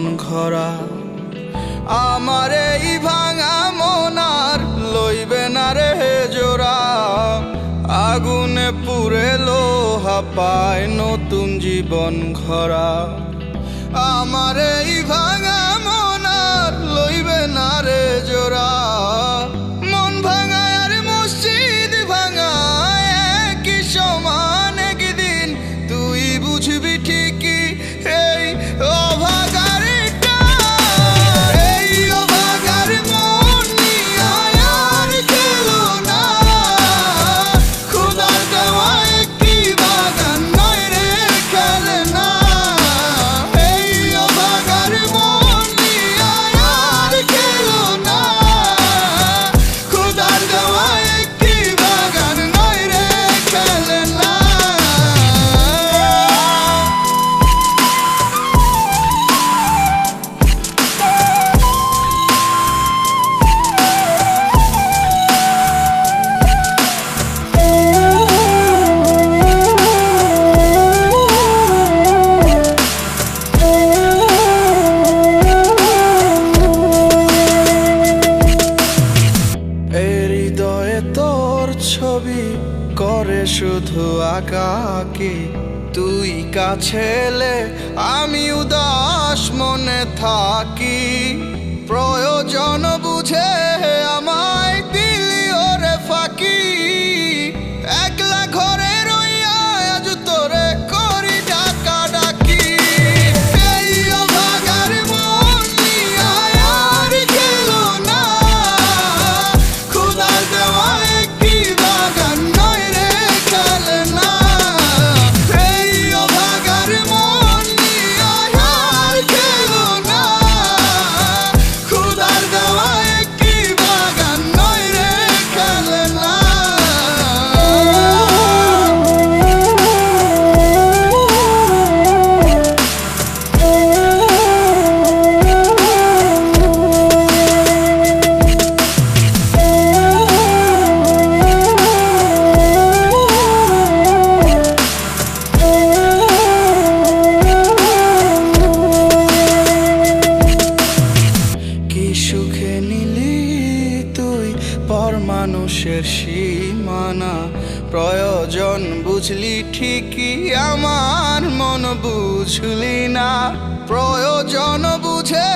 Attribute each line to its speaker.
Speaker 1: জীবন ঘরা। আমার এই ভাঙা মনার লইবে না রে জোড়া, আগুনে পুড়ে লোহা পায় নতুন জীবন ঘরা। আমার এই ভাঙা মনার লইবে না রে জোড়া, মন ভাঙা আর মসজিদ ভাঙা একই সমান, একদিন তুই বুঝবি ঠিকই এই অভাগার ছবি করে শুধু আঁকাকি, তুই কাছে এলে আমি উদাস মনে থাকি। প্রয়োজন বুঝে আমায় দিলি ওরে ফাঁকি, একলা ঘরে রইয়া আজ তোরে করি ডাকা ডাকি। এই অভাগার মন নিয়া আর গেল না, খোদার দেওয়া মানুষের সীমানা, প্রয়োজন বুঝলি ঠিকই আমার মন বুঝলি না। প্রয়োজন বুঝে